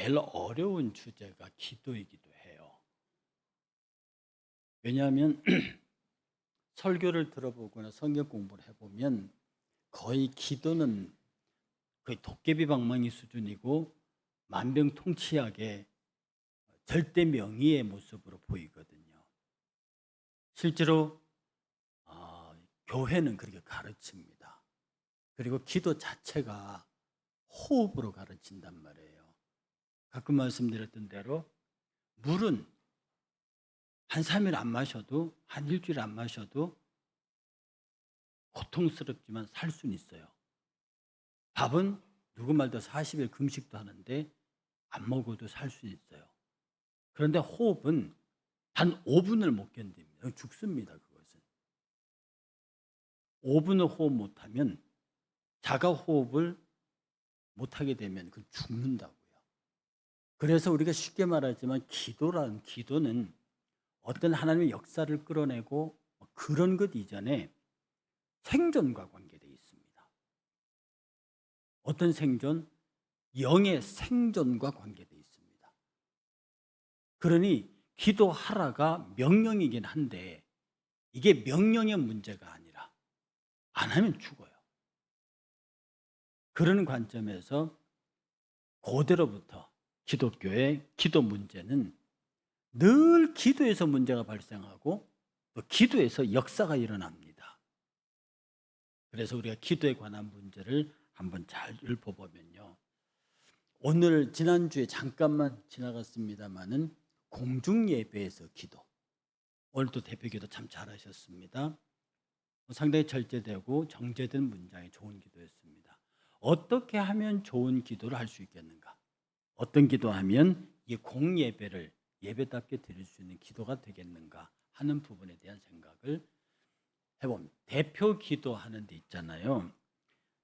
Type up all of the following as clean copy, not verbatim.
제일 어려운 주제가 기도이기도 해요. 왜냐하면 설교를 들어보거나 성경 공부를 해보면 거의 기도는 거의 도깨비방망이 수준이고 만병통치약의 절대 명의의 모습으로 보이거든요. 실제로 교회는 그렇게 가르칩니다. 그리고 기도 자체가 호흡으로 가르친단 말이에요. 가끔 말씀드렸던 대로 물은 한 3일 안 마셔도, 한 일주일 안 마셔도 고통스럽지만 살 수는 있어요. 밥은 누구 말도 40일 금식도 하는데 안 먹어도 살 수 있어요. 그런데 호흡은 단 5분을 못 견딥니다. 죽습니다, 그것은. 5분을 호흡 못하면, 자가 호흡을 못하게 되면 그 죽는다고요. 그래서 우리가 쉽게 말하지만 기도는 어떤 하나님의 역사를 끌어내고 그런 것 이전에 생존과 관계되어 있습니다. 어떤 생존? 영의 생존과 관계되어 있습니다. 그러니 기도하라가 명령이긴 한데 이게 명령의 문제가 아니라 안 하면 죽어요. 그런 관점에서 고대로부터 기독교의 기도 문제는 늘 기도에서 문제가 발생하고 또 기도에서 역사가 일어납니다. 그래서 우리가 기도에 관한 문제를 한번 잘 읊어보면요. 오늘 지난주에 잠깐만 지나갔습니다마는 공중예배에서 기도. 오늘도 대표기도 참 잘하셨습니다. 상당히 절제되고 정제된 문장이 좋은 기도였습니다. 어떻게 하면 좋은 기도를 할 수 있겠는가? 어떤 기도하면 이 공예배를 예배답게 드릴 수 있는 기도가 되겠는가 하는 부분에 대한 생각을 해봅니다. 대표 기도하는 데 있잖아요.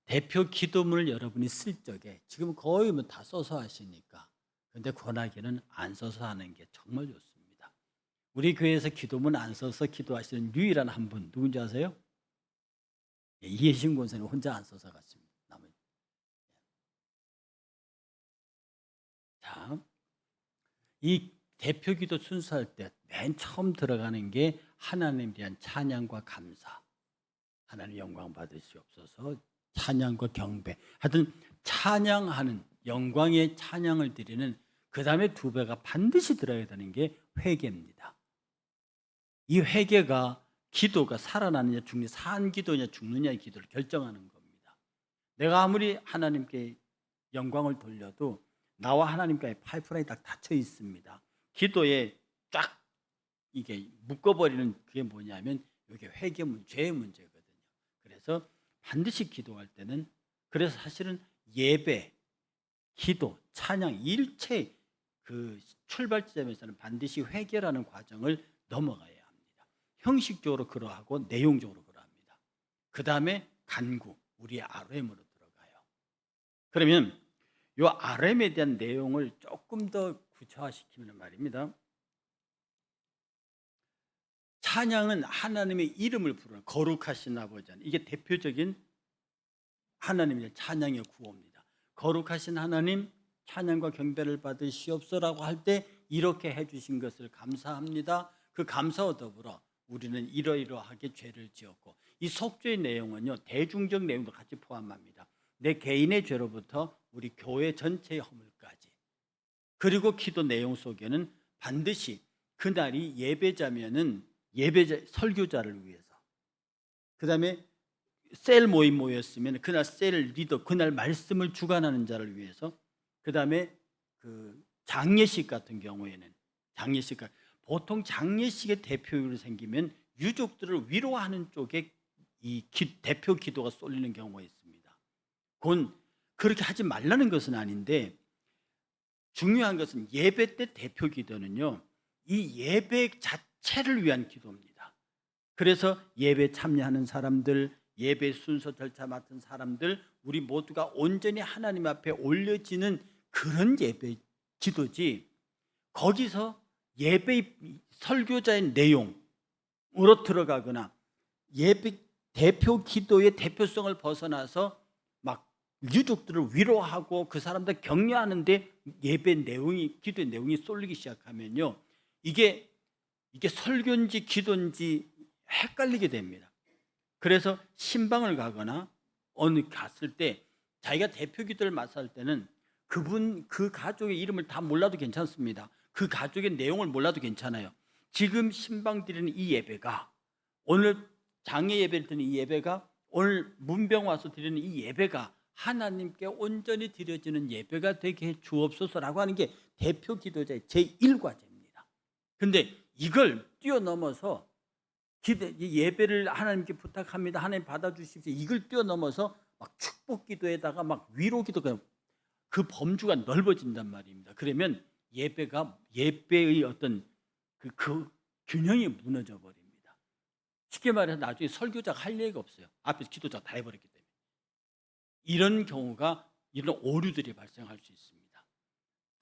대표 기도문을 여러분이 쓸 적에 지금 거의 다 써서 하시니까, 근데 권하기는 안 써서 하는 게 정말 좋습니다. 우리 교회에서 기도문 안 써서 기도하시는 유일한 한 분 누군지 아세요? 이해신 권사님 혼자 안 써서 갔습니다. 자, 이 대표 기도 순서할 때 맨 처음 들어가는 게 하나님에 대한 찬양과 감사. 하나님 영광 받으시옵소서. 찬양과 경배. 하여튼 찬양하는, 영광의 찬양을 드리는 그 다음에 두 배가 반드시 들어야 되는 게 회개입니다. 이 회개가 기도가 살아나느냐 죽느냐, 산 기도냐 죽느냐의 기도를 결정하는 겁니다. 내가 아무리 하나님께 영광을 돌려도 나와 하나님과의 파이프라인이 딱 닫혀 있습니다. 기도에 쫙 이게 묶어버리는 그게 뭐냐면 이게 죄의 문제거든요. 그래서 반드시 기도할 때는, 그래서 사실은 예배, 기도, 찬양 일체 그 출발 지점에서는 반드시 회개라는 과정을 넘어가야 합니다. 형식적으로 그러하고 내용적으로 그러합니다. 그 다음에 간구, 우리의 RM으로 들어가요. 그러면 이 RM에 대한 내용을 조금 더 구체화시키면 말입니다. 찬양은 하나님의 이름을 부르는 거룩하신 아버지 하나님. 이게 대표적인 하나님의 찬양의 구호입니다. 거룩하신 하나님, 찬양과 경배를 받으시옵소서라고 할 때 이렇게 해주신 것을 감사합니다. 그 감사와 더불어 우리는 이러이러하게 죄를 지었고, 이 속죄의 내용은요 대중적 내용도 같이 포함합니다. 내 개인의 죄로부터 우리 교회 전체의 허물까지. 그리고 기도 내용 속에는 반드시 그날이 예배자면은 예배자 설교자를 위해서, 그 다음에 셀 모임 모였으면 그날 셀 리더, 그날 말씀을 주관하는 자를 위해서, 그 다음에 그 장례식 같은 경우에는 보통 장례식의 대표로 생기면 유족들을 위로하는 쪽에 이 대표 기도가 쏠리는 경우가 있습니다. 그건 그렇게 하지 말라는 것은 아닌데, 중요한 것은 예배 때 대표 기도는요 이 예배 자체를 위한 기도입니다. 그래서 예배 참여하는 사람들, 예배 순서 절차 맡은 사람들, 우리 모두가 온전히 하나님 앞에 올려지는 그런 예배 기도지, 거기서 예배 설교자의 내용으로 들어가거나 예배 대표 기도의 대표성을 벗어나서 막 유족들을 위로하고 그 사람들 격려하는데 예배 내용이, 기도의 내용이 쏠리기 시작하면요, 이게 설교인지 기도인지 헷갈리게 됩니다. 그래서 신방을 가거나 어느 갔을 때 자기가 대표 기도를 맡을 때는 그 가족의 이름을 다 몰라도 괜찮습니다. 그 가족의 내용을 몰라도 괜찮아요. 지금 신방 드리는 이 예배가, 오늘 장례 예배를 드리는 이 예배가, 오늘 문병 와서 드리는 이 예배가 하나님께 온전히 드려지는 예배가 되게 해 주옵소서라고 하는 게 대표 기도자의 제1과제입니다. 근데 이걸 뛰어넘어서 예배를 하나님께 부탁합니다, 하나님 받아주십시오, 이걸 뛰어넘어서 막 축복 기도에다가 막 위로 기도가, 그 범주가 넓어진단 말입니다. 그러면 예배의 어떤 그 균형이 무너져 버립니다. 쉽게 말해서 나중에 설교자가 할 얘기가 없어요. 앞에서 기도자가 다 해버렸기 때문에. 이런 경우가, 이런 오류들이 발생할 수 있습니다.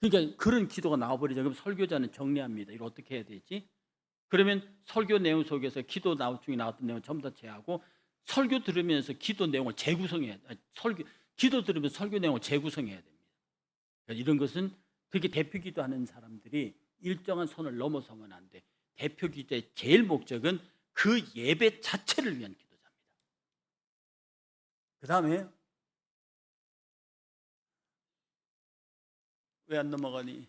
그러니까 그런 기도가 나와버리죠. 그럼 설교자는 정리합니다. 이걸 어떻게 해야 되지? 그러면 설교 내용 속에서 기도 중에 나왔던 내용 전부 다 제하고, 설교 들으면서 기도 내용을 재구성해야 돼. 기도 들으면서 설교 내용을 재구성해야 됩니다. 그러니까 이런 것은 특히 대표 기도하는 사람들이 일정한 선을 넘어서면 안 돼. 대표 기도의 제일 목적은 그 예배 자체를 위한 기도자입니다. 그 다음에 왜 안 넘어가니?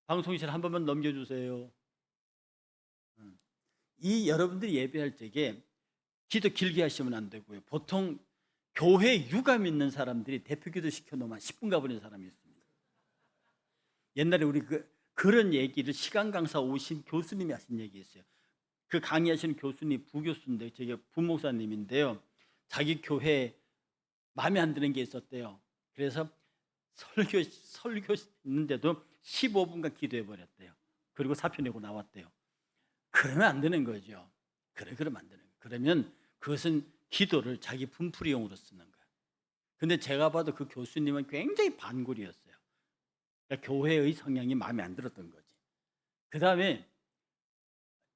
방송실 한 번만 넘겨주세요. 이 여러분들이 예배할 적에 기도 길게 하시면 안 되고요. 보통 교회 유감 있는 사람들이 대표 기도 시켜놓으면 10분 가버리는 사람이 있습니다. 옛날에 우리 그런 얘기를 시간 강사 오신 교수님이 하신 얘기 있어요. 그 강의하시는 교수님 부교수인데, 저게 부목사님인데요, 자기 교회에 마음에 안 드는 게 있었대요. 그래서 설교 있는데도 15분간 기도해 버렸대요. 그리고 사표 내고 나왔대요. 그러면 안 되는 거죠. 그러면 안 되는 거예요. 그러면 그것은 기도를 자기 분풀이용으로 쓰는 거예요. 근데 제가 봐도 그 교수님은 굉장히 반골이었어요. 그러니까 교회의 성향이 마음에 안 들었던 거지. 그 다음에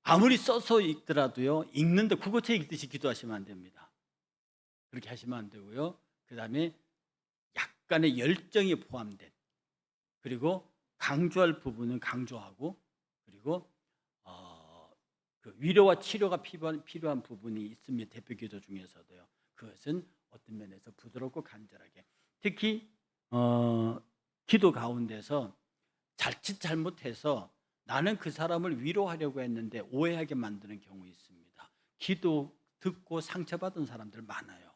아무리 써서 읽더라도요, 읽는데 국어책 읽듯이 기도하시면 안 됩니다. 그렇게 하시면 안 되고요. 그 다음에 약간의 열정이 포함된, 그리고 강조할 부분은 강조하고, 그리고 그 위로와 치료가 필요한 부분이 있습니다. 대표 기도 중에서도요. 그것은 어떤 면에서 부드럽고 간절하게, 특히 기도 가운데서 자칫 잘못해서 나는 그 사람을 위로하려고 했는데 오해하게 만드는 경우 있습니다. 기도 듣고 상처받은 사람들 많아요.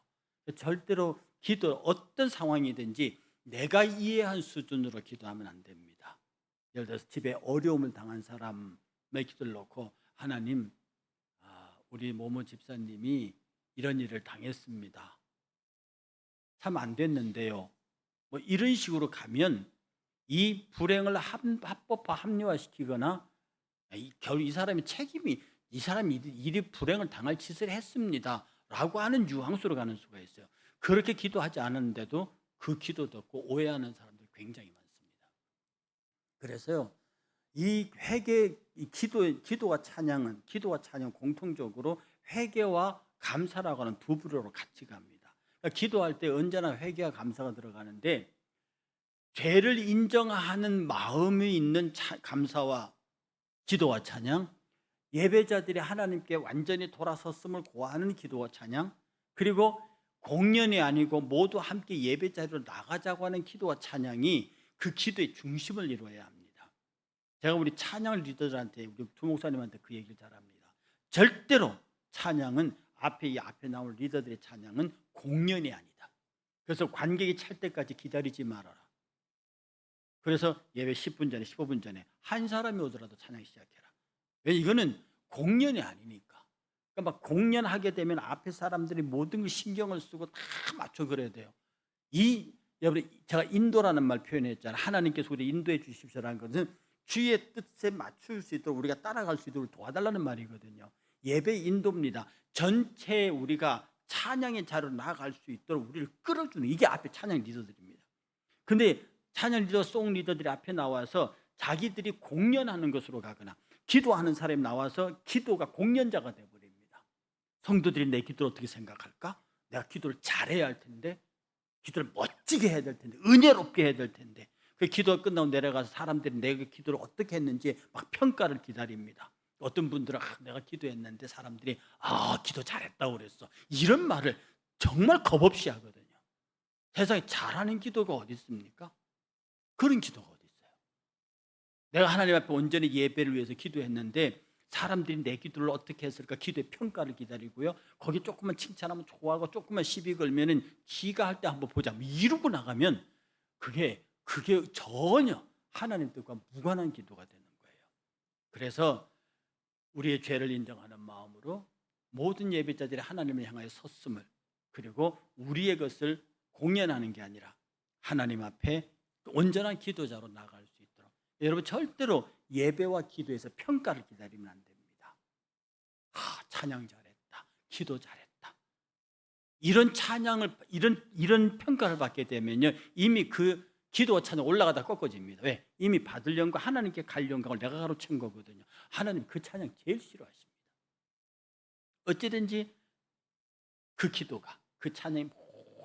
절대로 기도 어떤 상황이든지 내가 이해한 수준으로 기도하면 안 됩니다. 예를 들어서 집에 어려움을 당한 사람의 기도를 놓고, 하나님, 우리 모모 집사님이 이런 일을 당했습니다. 참 안 됐는데요. 뭐 이런 식으로 가면 이 불행을 합법화, 합리화시키거나, 결국 이 사람이 이 사람이 일이 불행을 당할 짓을 했습니다 라고 하는 뉘앙스로 가는 수가 있어요. 그렇게 기도하지 않았는데도 그 기도 듣고 오해하는 사람들이 굉장히 많습니다. 그래서요, 이 기도와 찬양 공통적으로 회개와 감사라고 하는 두 부류로 같이 갑니다. 그러니까 기도할 때 언제나 회개와 감사가 들어가는데, 죄를 인정하는 마음이 있는 감사와 기도와 찬양, 예배자들이 하나님께 완전히 돌아섰음을 고하는 기도와 찬양, 그리고 공연이 아니고 모두 함께 예배 자리로 나가자고 하는 기도와 찬양이 그 기도의 중심을 이루어야 합니다. 제가 우리 찬양 리더들한테, 우리 두 목사님한테 그 얘기를 잘합니다. 절대로 찬양은 앞에 나올 리더들의 찬양은 공연이 아니다. 그래서 관객이 찰 때까지 기다리지 말아라. 그래서 예배 10분 전에 15분 전에 한 사람이 오더라도 찬양 시작해라. 왜? 이거는 공연이 아니니까. 그러니까 막 공연하게 되면 앞에 사람들이 모든 걸 신경을 쓰고 다 맞춰 그래야 돼요. 여러분, 제가 인도라는 말 표현했잖아요. 하나님께서 우리 인도해 주십시오라는 것은 주의 뜻에 맞출 수 있도록 우리가 따라갈 수 있도록 도와달라는 말이거든요. 예배 인도입니다. 전체 우리가 찬양의 자리로 나아갈 수 있도록 우리를 끌어주는, 이게 앞에 찬양 리더들입니다. 근데 찬양 리더, 송 리더들이 앞에 나와서 자기들이 공연하는 것으로 가거나, 기도하는 사람이 나와서 기도가 공연자가 되어버립니다. 성도들이 내 기도를 어떻게 생각할까? 내가 기도를 잘해야 할 텐데, 기도를 멋지게 해야 될 텐데, 은혜롭게 해야 될 텐데, 그 기도가 끝나고 내려가서 사람들이 내가 기도를 어떻게 했는지 막 평가를 기다립니다. 어떤 분들은 내가 기도했는데 사람들이 기도 잘했다고 그랬어, 이런 말을 정말 겁없이 하거든요. 세상에 잘하는 기도가 어디 있습니까? 그런 기도가 어디 있어요? 내가 하나님 앞에 온전히 예배를 위해서 기도했는데 사람들이 내 기도를 어떻게 했을까 기도의 평가를 기다리고요, 거기 조금만 칭찬하면 좋아하고 조금만 시비 걸면은 지가 할 때 한번 보자 이러고 나가면 그게 전혀 하나님 뜻과 무관한 기도가 되는 거예요. 그래서 우리의 죄를 인정하는 마음으로 모든 예배자들이 하나님을 향하여 섰음을, 그리고 우리의 것을 공연하는 게 아니라 하나님 앞에 온전한 기도자로 나아갈 수 있도록, 여러분 절대로 예배와 기도에서 평가를 기다리면 안 됩니다. 찬양 잘했다, 기도 잘했다, 이런 찬양을 이런 평가를 받게 되면요, 이미 그 기도와 찬양 올라가다 꺾어집니다. 왜? 이미 받을 영광, 하나님께 갈 영광을 내가 가로챈 거거든요. 하나님 그 찬양 제일 싫어하십니다. 어찌든지 그 기도가, 그 찬양이 모두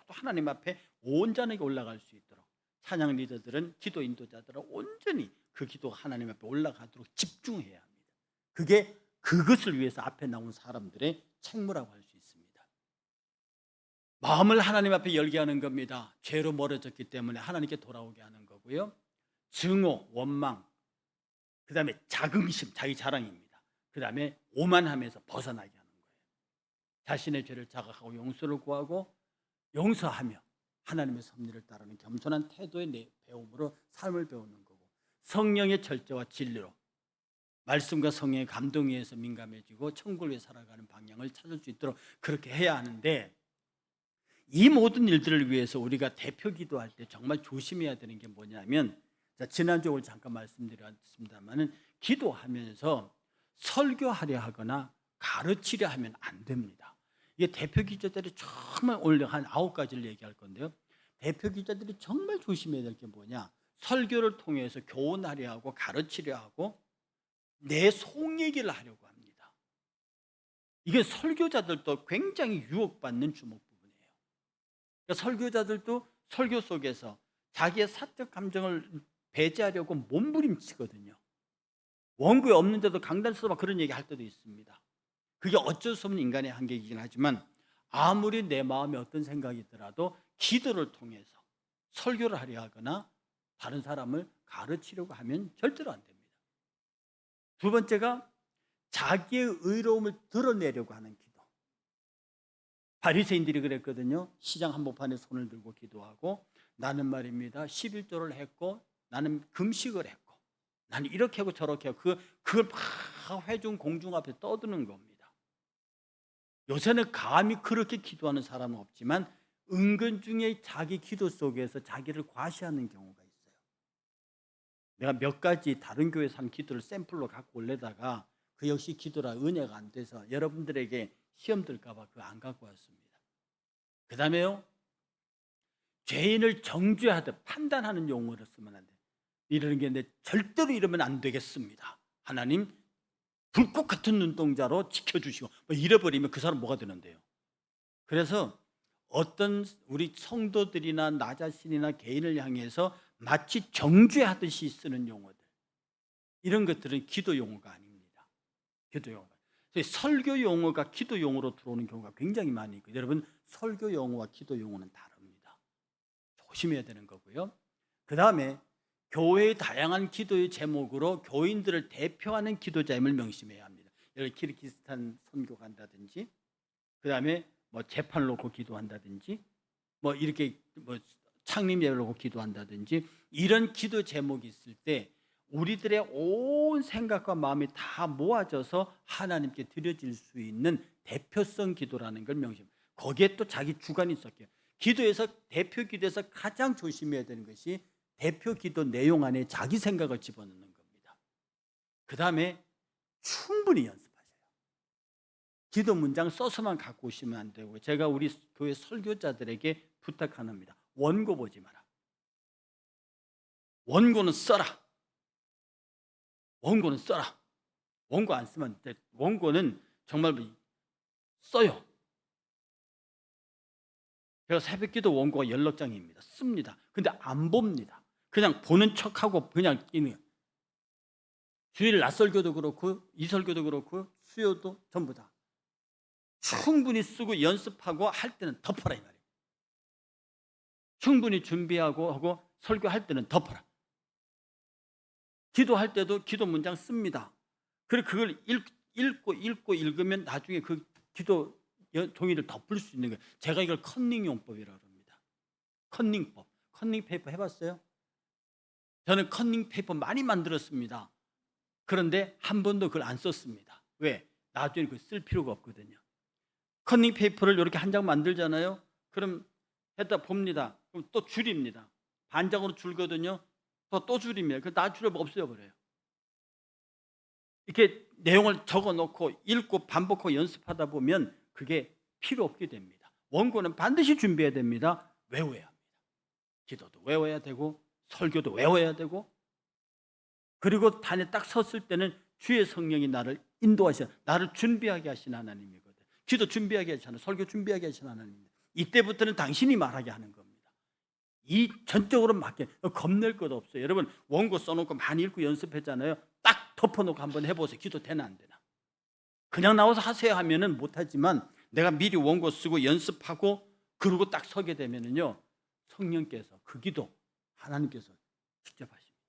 하나님 앞에 온전하게 올라갈 수 있도록 찬양 리더들은, 기도 인도자들은 온전히 그 기도가 하나님 앞에 올라가도록 집중해야 합니다. 그게 그것을 위해서 앞에 나온 사람들의 책무라고 할 수 있습니다. 마음을 하나님 앞에 열게 하는 겁니다. 죄로 멀어졌기 때문에 하나님께 돌아오게 하는 거고요. 증오, 원망, 그 다음에 자긍심, 자기 자랑입니다. 그 다음에 오만함에서 벗어나게 하는 거예요. 자신의 죄를 자각하고 용서를 구하고 용서하며 하나님의 섭리를 따르는 겸손한 태도의 배움으로 삶을 배우는 거고, 성령의 절제와 진리로 말씀과 성령의 감동에 의해서 민감해지고 천국을 위해 살아가는 방향을 찾을 수 있도록 그렇게 해야 하는데, 이 모든 일들을 위해서 우리가 대표 기도할 때 정말 조심해야 되는 게 뭐냐면, 지난주에 오늘 잠깐 말씀드렸습니다만은 기도하면서 설교하려 하거나 가르치려 하면 안 됩니다. 이게 대표 기자들이 정말 오늘 한 9가지를 얘기할 건데요, 대표 기자들이 정말 조심해야 될 게 뭐냐, 설교를 통해서 교훈하려 하고 가르치려 하고 내 속 얘기를 하려고 합니다. 이게 설교자들도 굉장히 유혹받는 주목 부분이에요. 그러니까 설교자들도 설교 속에서 자기의 사적 감정을 배제하려고 몸부림치거든요. 원고에 없는데도 강단에서 막 그런 얘기 할 때도 있습니다. 그게 어쩔 수 없는 인간의 한계이긴 하지만, 아무리 내 마음에 어떤 생각이 있더라도 기도를 통해서 설교를 하려 하거나 다른 사람을 가르치려고 하면 절대로 안 됩니다. 두 번째가 자기의 의로움을 드러내려고 하는 기도. 바리새인들이 그랬거든요. 시장 한복판에 손을 들고 기도하고, 나는 말입니다 11조를 했고, 나는 금식을 했고, 나는 이렇게 하고 저렇게 하고, 그걸 막 회중 공중 앞에 떠드는 겁니다. 요새는 감히 그렇게 기도하는 사람은 없지만 은근중에 자기 기도 속에서 자기를 과시하는 경우가 있어요. 내가 몇 가지 다른 교회에서 한 기도를 샘플로 갖고 올려다가 그 역시 기도라 은혜가 안 돼서 여러분들에게 시험 들까 봐 그거 안 갖고 왔습니다. 그 다음에요, 죄인을 정죄하듯 판단하는 용어를 쓰면 안 돼요. 이러는 게 근데 절대로 이러면 안 되겠습니다. 하나님 불꽃 같은 눈동자로 지켜주시고 잃어버리면 그 사람 뭐가 되는데요. 그래서 어떤 우리 성도들이나 나 자신이나 개인을 향해서 마치 정죄하듯이 쓰는 용어들, 이런 것들은 기도 용어가 아닙니다. 기도 용어가. 설교 용어가 기도 용어로 들어오는 경우가 굉장히 많이 있고, 여러분 설교 용어와 기도 용어는 다릅니다. 조심해야 되는 거고요. 그 다음에 교회의 다양한 기도의 제목으로 교인들을 대표하는 기도자임을 명심해야 합니다. 예를 들어 키르기스탄 선교 간다든지, 그 다음에 뭐 재판 놓고 기도한다든지, 뭐 이렇게 뭐 창립 예배를 놓고 기도한다든지, 이런 기도 제목이 있을 때 우리들의 온 생각과 마음이 다 모아져서 하나님께 드려질 수 있는 대표성 기도라는 걸 명심. 거기에 또 자기 주관이 있었게요. 기도에서 대표 기도에서 가장 조심해야 되는 것이 대표 기도 내용 안에 자기 생각을 집어넣는 겁니다. 그 다음에 충분히 연습하세요. 기도 문장 써서만 갖고 오시면 안 되고, 제가 우리 교회 설교자들에게 부탁합니다. 원고 보지 마라. 원고는 써라. 원고는 써라. 원고 안 쓰면 원고는 정말 써요. 제가 새벽기도 원고가 16장입니다. 씁니다. 근데 안 봅니다. 그냥 보는 척하고 그냥 있는 거예요. 주일 낮설교도 그렇고 이설교도 그렇고 수요도 전부 다 충분히 쓰고 연습하고 할 때는 덮어라 이 말이에요. 충분히 준비하고 하고 설교할 때는 덮어라. 기도할 때도 기도 문장 씁니다. 그리고 그걸 읽고 읽으면 나중에 그 기도 종이를 덮을 수 있는 거예요. 제가 이걸 컨닝 용법이라고 합니다. 컨닝법. 컨닝 페이퍼 해봤어요? 저는 컨닝 페이퍼 많이 만들었습니다. 그런데 한 번도 그걸 안 썼습니다. 왜? 나중에 그걸 쓸 필요가 없거든요. 컨닝 페이퍼를 이렇게 한 장 만들잖아요. 그럼 했다 봅니다. 그럼 또 줄입니다. 반장으로 줄거든요. 또 줄입니다. 그 나 줄여 없애버려요. 이렇게 내용을 적어놓고 읽고 반복하고 연습하다 보면 그게 필요 없게 됩니다. 원고는 반드시 준비해야 됩니다. 외워야 합니다. 기도도 외워야 되고 설교도 외워야 되고, 그리고 단에 딱 섰을 때는 주의 성령이 나를 인도하시는, 나를 준비하게 하시는 하나님이거든. 기도 준비하게 하시는, 설교 준비하게 하시는 하나님입니다. 이때부터는 당신이 말하게 하는 겁니다. 이 전적으로 맡겨, 겁낼 것 없어요. 여러분 원고 써놓고 많이 읽고 연습했잖아요. 딱 덮어놓고 한번 해보세요. 기도 되나 안 되나. 그냥 나와서 하세요 하면은 못하지만, 내가 미리 원고 쓰고 연습하고 그러고 딱 서게 되면은요, 성령께서 그 기도 하나님께서 직접 하십니다.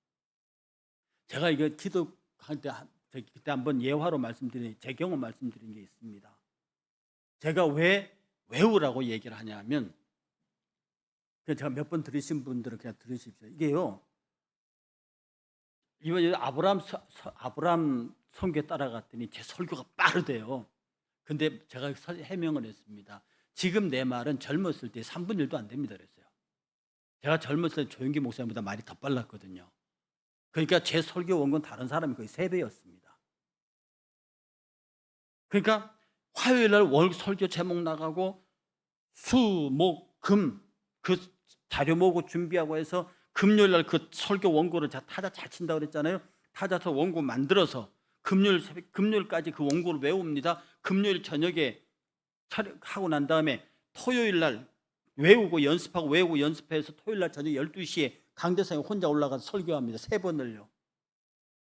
제가 이거 기도할 때 그때 한번 예화로 말씀드린, 제 경험 말씀드린 게 있습니다. 제가 왜 외우라고 얘기를 하냐면, 제가 몇 번 들으신 분들은 그냥 들으십시오. 이게요, 이번 아브라함 선교에 따라갔더니 제 설교가 빠르대요. 근데 제가 해명을 했습니다. 지금 내 말은 젊었을 때 3분의 1도 안 됩니다 그랬어요. 제가 젊었을 때 조용기 목사님보다 말이 더 빨랐거든요. 그러니까 제 설교 원고는 다른 사람이 거의 3배였습니다. 그러니까 화요일 날 월 설교 제목 나가고 수, 목, 금 그 자료 모으고 준비하고 해서 금요일 날 그 설교 원고를 타자 잘 친다고 그랬잖아요. 타자서 원고 만들어서 금요일까지 그 원고를 외웁니다. 금요일 저녁에 하고 난 다음에 토요일 날 외우고 연습해서 토요일 날 저녁 12시에 강대상에 혼자 올라가서 설교합니다. 3번을요.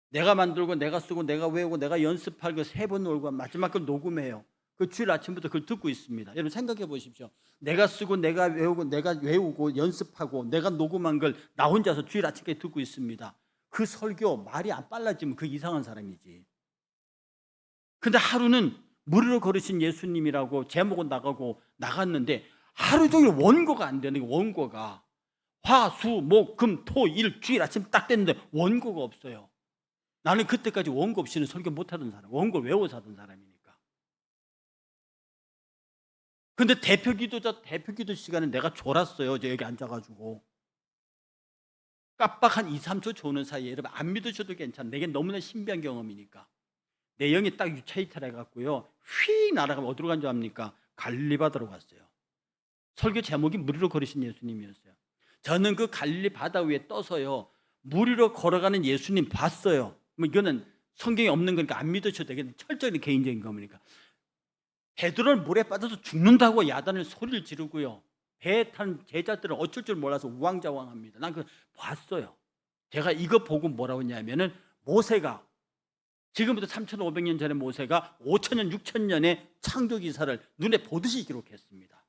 내가 만들고 내가 쓰고 내가 외우고 내가 연습할 거 3번 놀고 마지막 걸 녹음해요. 그 주일 아침부터 그걸 듣고 있습니다. 여러분 생각해 보십시오. 내가 쓰고 내가 외우고 연습하고 내가 녹음한 걸 나 혼자서 주일 아침까지 듣고 있습니다. 그 설교 말이 안 빨라지면 그 이상한 사람이지. 근데 하루는 무리로 걸으신 예수님이라고 제목은 나갔는데 하루 종일 원고가 안 되는 거예요. 원고가 화, 수, 목, 금, 토, 일, 주일 아침 딱 됐는데 원고가 없어요. 나는 그때까지 원고 없이는 설교 못하던 사람, 원고를 외워서 하던 사람이니까. 근데 대표 기도 시간에 내가 졸았어요. 어제 여기 앉아가지고 깜빡 한 2, 3초 조는 사이에, 여러분 안 믿으셔도 괜찮아. 내게 너무나 신비한 경험이니까. 내 영이 딱 유체이탈해갖고요, 휙 날아가면 어디로 간 줄 압니까? 갈릴리바다로 갔어요. 설교 제목이 무리로 걸으신 예수님이었어요. 저는 그 갈릴리 바다 위에 떠서요, 무리로 걸어가는 예수님 봤어요. 뭐 이거는 성경에 없는 거니까 안 믿으셔도 되겠는데 철저히 개인적인 거니까. 베드로는 물에 빠져서 죽는다고 야단을 소리를 지르고요, 배에 탄 제자들은 어쩔 줄 몰라서 우왕좌왕합니다. 난 그거 봤어요. 제가 이거 보고 뭐라고 했냐면은, 모세가 지금부터 3,500년 전에 모세가 5,000년, 6,000년의 창조기사를 눈에 보듯이 기록했습니다.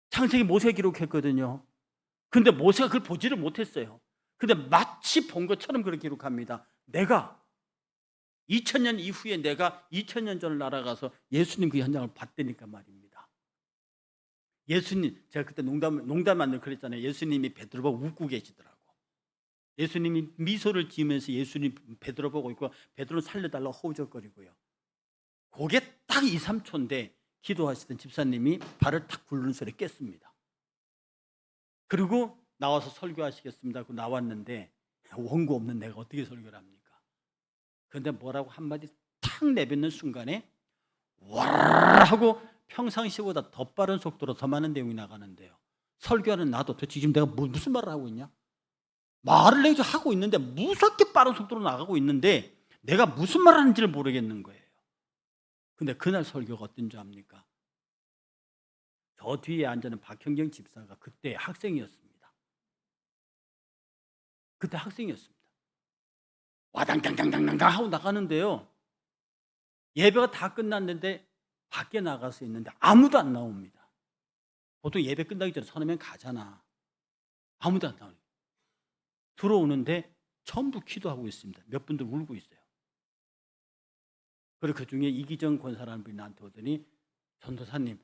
창세기 모세가 기록했거든요. 근데 모세가 그걸 보지를 못했어요. 근데 마치 본 것처럼 그렇게 기록합니다. 내가 2000년 이후에 내가 2000년 전을 날아가서 예수님 그 현장을 봤다니까 말입니다. 예수님, 제가 그때 농담 안 그랬잖아요. 예수님이 베드로 보고 웃고 계시더라고. 예수님이 미소를 지으면서 예수님 베드로 보고 있고, 베드로는 살려달라고 허우적거리고요. 그게 딱 2, 3초인데 기도하시던 집사님이 발을 탁 굴르는 소리에 깼습니다. 그리고 나와서 설교하시겠습니다 하고 나왔는데, 원고 없는 내가 어떻게 설교를 합니까? 그런데 뭐라고 한마디 탁 내뱉는 순간에 와르르 하고 평상시보다 더 빠른 속도로 더 많은 내용이 나가는데요, 설교하는 나도 도대체 지금 내가 무슨 말을 하고 있냐? 말을 내가 하고 있는데 무섭게 빠른 속도로 나가고 있는데 내가 무슨 말을 하는지를 모르겠는 거예요. 근데 그날 설교가 어떤 줄 압니까? 저 뒤에 앉는 박형경 집사가 그때 학생이었습니다. 그때 학생이었습니다. 와당당당당당 하고 나가는데요. 예배가 다 끝났는데 밖에 나가서 있는데 아무도 안 나옵니다. 보통 예배 끝나기 전에 서너 명 가잖아. 아무도 안 나오니까. 들어오는데 전부 기도하고 있습니다. 몇 분들 울고 있어요. 그리고 그 중에 이기정 권사라는 분이 나한테 오더니 전도사님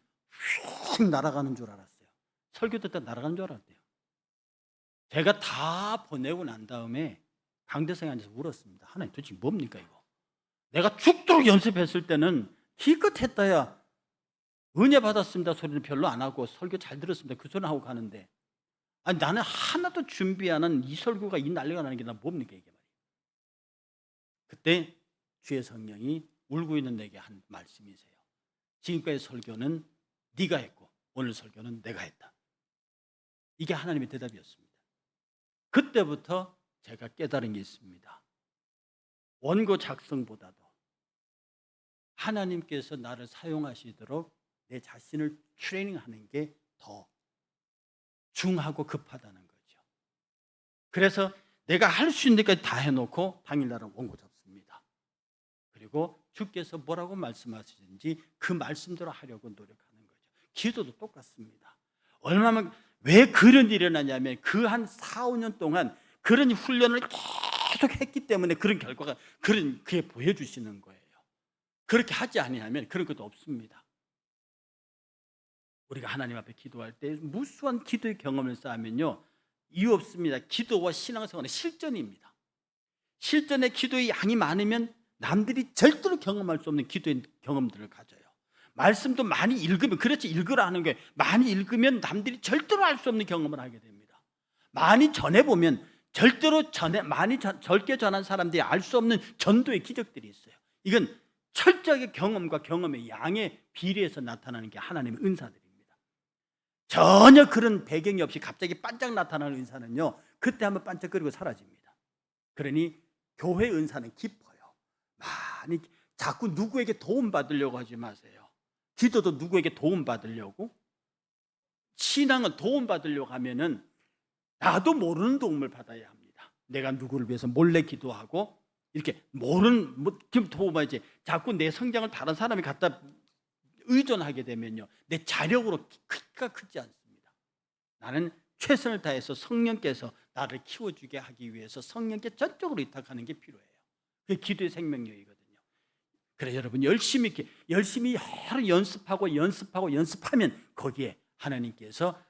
휙 날아가는 줄 알았어요. 설교 듣다 날아가는 줄 알았대요. 제가 다 보내고 난 다음에 강대상에 앉아서 울었습니다. 하나님 도대체 뭡니까 이거? 내가 죽도록 연습했을 때는 기껏 했다야 은혜 받았습니다 소리를 별로 안 하고 설교 잘 들었습니다 그 소리 하고 가는데, 아니 나는 하나도 준비 안 한 이 설교가 이 난리가 나는 게 나 뭡니까 이게 말이에요. 그때 주의 성령이 울고 있는 내게 한 말씀이세요. 지금까지 설교는 네가 했고 오늘 설교는 내가 했다. 이게 하나님의 대답이었습니다. 그때부터 제가 깨달은 게 있습니다. 원고 작성보다도 하나님께서 나를 사용하시도록 내 자신을 트레이닝하는 게 더 중하고 급하다는 거죠. 그래서 내가 할 수 있는 데까지 다 해놓고 당일날은 원고 잡습니다. 그리고 주께서 뭐라고 말씀하시든지 그 말씀대로 하려고 노력하는 거죠. 기도도 똑같습니다. 얼마나 왜 그런 일이 일어나냐면 그 한 4, 5년 동안 그런 훈련을 계속 했기 때문에 그런 결과가 그게 보여주시는 거예요. 그렇게 하지 아니하면 그런 것도 없습니다. 우리가 하나님 앞에 기도할 때 무수한 기도의 경험을 쌓으면요 이유 없습니다. 기도와 신앙생활은 실전입니다. 실전의 기도의 양이 많으면 남들이 절대로 경험할 수 없는 기도의 경험들을 가져요. 말씀도 많이 읽으면, 그렇지 읽으라 하는 게 많이 읽으면 남들이 절대로 할 수 없는 경험을 하게 됩니다. 많이 전해보면 절대로 젊게 전한 사람들이 알 수 없는 전도의 기적들이 있어요. 이건 철저하게 경험과 경험의 양에 비례해서 나타나는 게 하나님의 은사들입니다. 전혀 그런 배경이 없이 갑자기 반짝 나타나는 은사는요 그때 한번 반짝거리고 사라집니다. 그러니 교회 은사는 깊어요. 많이 자꾸 누구에게 도움 받으려고 하지 마세요. 기도도 누구에게 도움 받으려고, 신앙은 도움 받으려고 하면은 나도 모르는 도움을 받아야 합니다. 내가 누구를 위해서 몰래 기도하고 이렇게 모르는 도움하지, 자꾸 내 성장을 다른 사람이 갖다 의존하게 되면요 내 자력으로 크기가 크지 않습니다. 나는 최선을 다해서 성령께서 나를 키워주게 하기 위해서 성령께 전적으로 의탁하는 게 필요해요. 그게 기도의 생명력이거든요. 그래서 여러분 열심히 하루 연습하면 거기에 하나님께서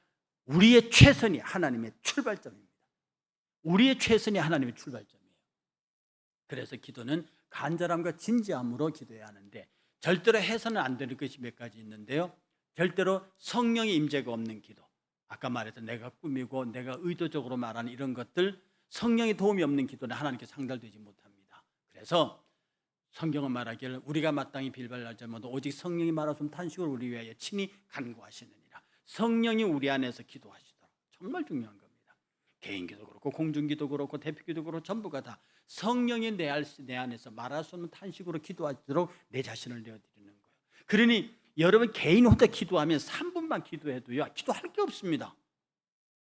우리의 최선이 하나님의 출발점입니다. 우리의 최선이 하나님의 출발점이에요. 그래서 기도는 간절함과 진지함으로 기도해야 하는데 절대로 해서는 안 되는 것이 몇 가지 있는데요. 절대로 성령의 임재가 없는 기도, 아까 말했던 내가 꾸미고 내가 의도적으로 말하는 이런 것들, 성령의 도움이 없는 기도는 하나님께 상달되지 못합니다. 그래서 성경은 말하기를 우리가 마땅히 빌발할 자마다 오직 성령이 말하시는 탄식을 우리 위하여 친히 간구하시느니라. 성령이 우리 안에서 기도하시도록, 정말 중요한 겁니다. 개인기도 그렇고 공중기도 그렇고 대표기도 그렇고 전부가 다 성령이 내 안에서 말할 수 없는 탄식으로 기도하도록 내 자신을 내어드리는 거예요. 그러니 여러분 개인 혼자 기도하면 3분만 기도해도요 기도할 게 없습니다.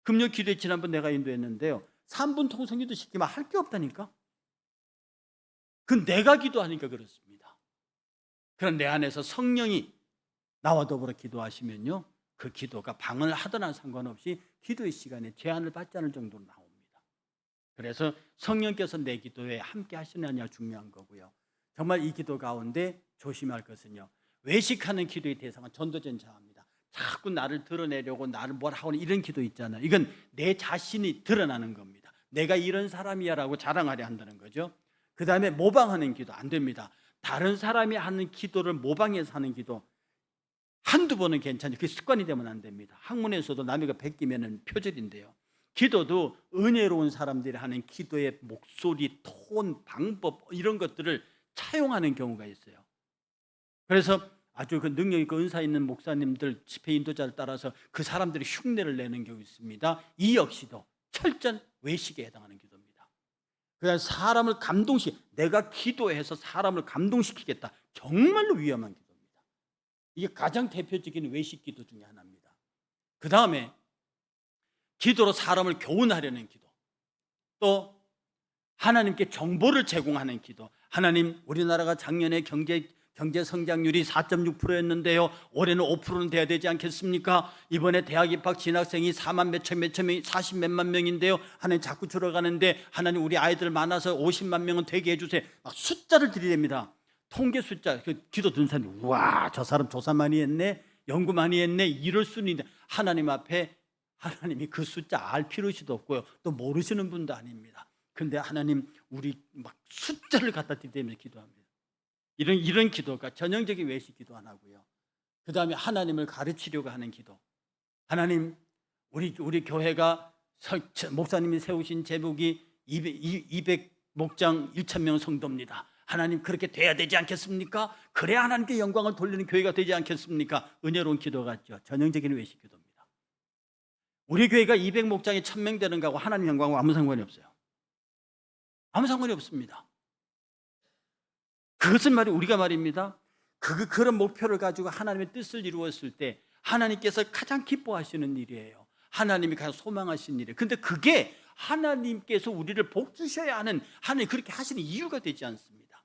금요 기도에 지난번 내가 인도했는데요 3분 통성기도 시키면 할 게 없다니까. 그건 내가 기도하니까 그렇습니다. 그런 내 안에서 성령이 나와 더불어 기도하시면요 그 기도가 방언을 하더나 상관없이 기도의 시간에 제한을 받지 않을 정도로 나옵니다. 그래서 성령께서 내 기도에 함께 하시느냐 중요한 거고요. 정말 이 기도 가운데 조심할 것은요 외식하는 기도의 대상은 전도전자입니다. 자꾸 나를 드러내려고 나를 뭐라 하고 이런 기도 있잖아요. 이건 내 자신이 드러나는 겁니다. 내가 이런 사람이야 라고 자랑하려 한다는 거죠. 그 다음에 모방하는 기도 안 됩니다. 다른 사람이 하는 기도를 모방해서 하는 기도 한두 번은 괜찮죠. 그게 습관이 되면 안 됩니다. 학문에서도 남이가 베끼면 표절인데요. 기도도 은혜로운 사람들이 하는 기도의 목소리, 톤, 방법 이런 것들을 차용하는 경우가 있어요. 그래서 아주 그 능력 있고 은사 있는 목사님들, 집회 인도자를 따라서 그 사람들이 흉내를 내는 경우 있습니다. 이 역시도 철저한 외식에 해당하는 기도입니다. 그냥 사람을 내가 기도해서 사람을 감동시키겠다. 정말로 위험한 기도입니다. 이게 가장 대표적인 외식 기도 중에 하나입니다. 그 다음에 기도로 사람을 교훈하려는 기도, 또 하나님께 정보를 제공하는 기도. 하나님, 우리나라가 작년에 경제 성장률이 4.6%였는데요. 올해는 5%는 돼야 되지 않겠습니까? 이번에 대학 입학 진학생이 4만 몇천 명, 40 몇만 명인데요. 하나님 자꾸 줄어가는데 하나님 우리 아이들 많아서 50만 명은 되게 해주세요. 막 숫자를 들이댑니다. 통계 숫자. 그 기도 드는 사람이 우와, 저 사람 조사 많이 했네, 연구 많이 했네, 이럴 수는 있는데 하나님 앞에 하나님이 그 숫자 알 필요도 없고요. 또 모르시는 분도 아닙니다. 근데 하나님, 우리 막 숫자를 갖다 들이대면서 기도합니다. 이런 기도가 전형적인 외식 기도 안 하고요. 그 다음에 하나님을 가르치려고 하는 기도. 하나님, 우리 교회가 목사님이 세우신 제목이 200 목장 1,000명 성도입니다. 하나님, 그렇게 돼야 되지 않겠습니까? 그래야 하나님께 영광을 돌리는 교회가 되지 않겠습니까? 은혜로운 기도 같죠. 전형적인 외식 기도입니다. 우리 교회가 200 목장이 1,000명 되는 거하고 하나님 영광하고 아무 상관이 없어요. 아무 상관이 없습니다. 그것은 우리가 말입니다. 그런 목표를 가지고 하나님의 뜻을 이루었을 때 하나님께서 가장 기뻐하시는 일이에요. 하나님이 가장 소망하시는 일이에요. 근데 그게 하나님께서 우리를 복 주셔야 하는, 하나님 그렇게 하시는 이유가 되지 않습니다.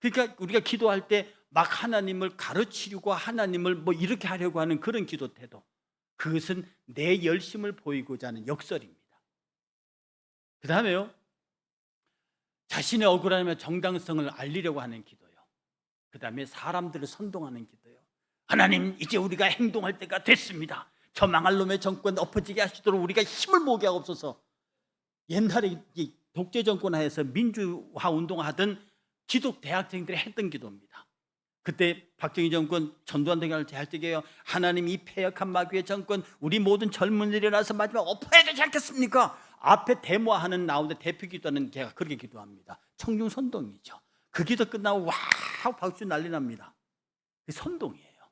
그러니까 우리가 기도할 때 막 하나님을 가르치려고, 하나님을 이렇게 하려고 하는 그런 기도 태도, 그것은 내 열심을 보이고자 하는 역설입니다. 그 다음에요, 자신의 억울함과 정당성을 알리려고 하는 기도요. 그 다음에 사람들을 선동하는 기도요. 하나님, 이제 우리가 행동할 때가 됐습니다. 저 망할 놈의 정권 엎어지게 하시도록 우리가 힘을 모으게 하옵소서. 옛날에 독재 정권 하에서 민주화 운동하던 기독 대학생들이 했던 기도입니다. 그때 박정희 정권 전두환 대통령을 대할 때에요, 하나님, 이 폐역한 마귀의 정권 우리 모든 젊은이들이 일어나서 마지막 엎어야 되지 않겠습니까? 앞에 데모하는 나오는데 대표 기도하는 제가 그렇게 기도합니다. 청중 선동이죠. 그 기도 끝나고 와우 박수 난리 납니다. 그 선동이에요.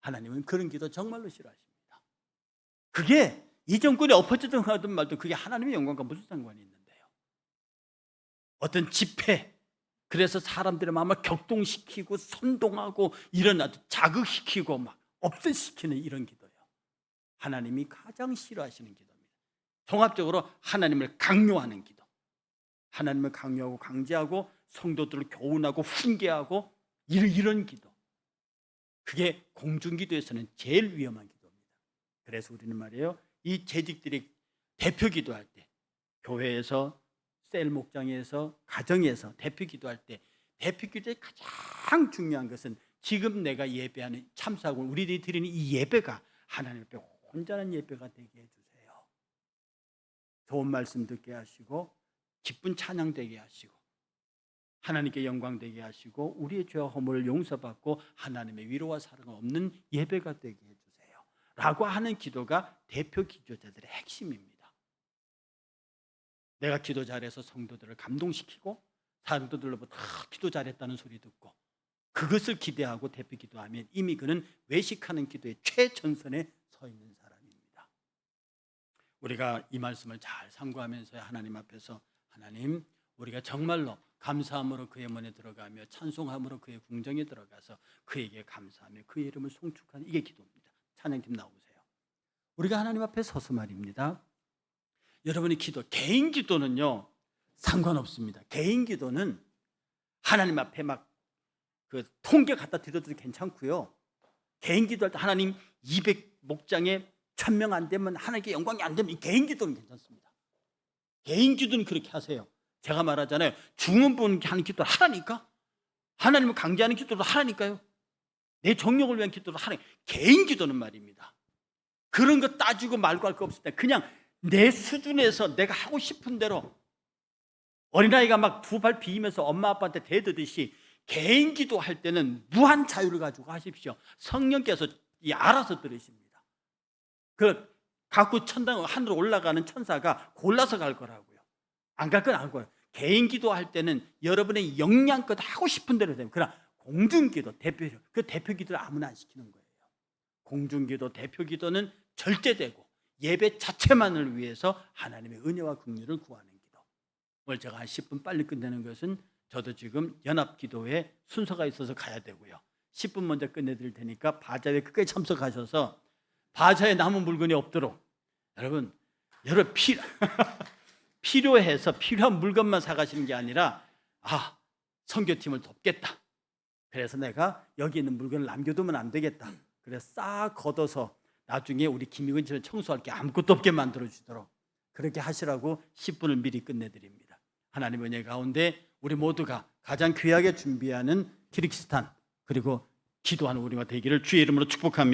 하나님은 그런 기도 정말로 싫어하십니다. 그게 이 정권이 엎어지든 하든 말든 그게 하나님의 영광과 무슨 상관이 있는데요. 어떤 집회, 그래서 사람들의 마음을 격동시키고 선동하고 일어나도 자극시키고 막 없애시키는 이런 기도예요. 하나님이 가장 싫어하시는 기도입니다. 종합적으로 하나님을 강요하는 기도, 하나님을 강요하고 강제하고 성도들을 교훈하고 훈계하고 이런 기도, 그게 공중기도에서는 제일 위험한 기도입니다. 그래서 우리는 말이에요, 이 재직들이 대표 기도할 때, 교회에서, 셀 목장에서, 가정에서 대표 기도할 때, 대표 기도의 가장 중요한 것은 지금 내가 예배하는, 참석하고 우리들이 드리는 이 예배가 하나님 앞에 온전한 예배가 되게 해주세요. 좋은 말씀 듣게 하시고 기쁜 찬양 되게 하시고 하나님께 영광 되게 하시고 우리의 죄와 허물을 용서받고 하나님의 위로와 사랑을 얻는 예배가 되게 해주세요 라고 하는 기도가 대표 기도자들의 핵심입니다. 내가 기도 잘해서 성도들을 감동시키고 사람들로부터 기도 잘했다는 소리 듣고 그것을 기대하고 대표 기도하면 이미 그는 외식하는 기도의 최전선에 서 있는 사람입니다. 우리가 이 말씀을 잘 상고하면서 하나님 앞에서, 하나님, 우리가 정말로 감사함으로 그의 문에 들어가며 찬송함으로 그의 궁정에 들어가서 그에게 감사하며 그의 이름을 송축하는, 이게 기도입니다. 찬양팀 나오세요. 우리가 하나님 앞에 서서 말입니다. 여러분의 기도, 개인 기도는요 상관없습니다. 개인 기도는 하나님 앞에 막 그 통계 갖다 드려도 괜찮고요. 개인 기도할 때 하나님 200 목장에 1,000명 안 되면 하나님께 영광이 안 되면 개인 기도는 괜찮습니다. 개인 기도는 그렇게 하세요. 제가 말하잖아요, 죽은 분 하는 기도를 하라니까. 하나님을 강제하는 기도도 하라니까요. 내 정욕을 위한 기도도 하라니까. 개인 기도는 말입니다, 그런 거 따지고 말고 할 거 없습니다. 그냥 내 수준에서 내가 하고 싶은 대로, 어린아이가 막 두 발 비이면서 엄마 아빠한테 대드듯이 개인 기도할 때는 무한 자유를 가지고 하십시오. 성령께서 알아서 들으십니다. 그 갖고 천당 하늘로 올라가는 천사가 골라서 갈 거라고요. 안 갈 건 안 거예요. 개인 기도할 때는 여러분의 역량껏 하고 싶은 대로 됩니다. 그러나 공중기도, 그 대표 기도를 아무나 안 시키는 거예요. 공중기도, 대표 기도는 절제되고 예배 자체만을 위해서 하나님의 은혜와 긍휼을 구하는 기도. 오늘 제가 한 10분 빨리 끝내는 것은, 저도 지금 연합기도에 순서가 있어서 가야 되고요. 10분 먼저 끝내드릴 테니까 바자회 끝까지 참석하셔서 바자에 남은 물건이 없도록 여러분 필요해서 필요한 물건만 사가시는 게 아니라 선교팀을 돕겠다. 그래서 내가 여기 있는 물건을 남겨두면 안 되겠다. 그래서 싹 걷어서 나중에 우리 김익은 집을 청소할 게 아무것도 없게 만들어주도록 그렇게 하시라고 10분을 미리 끝내드립니다. 하나님의 은혜 가운데 우리 모두가 가장 귀하게 준비하는 키르기스탄 그리고 기도하는 우리가 되기를 주의 이름으로 축복합니다.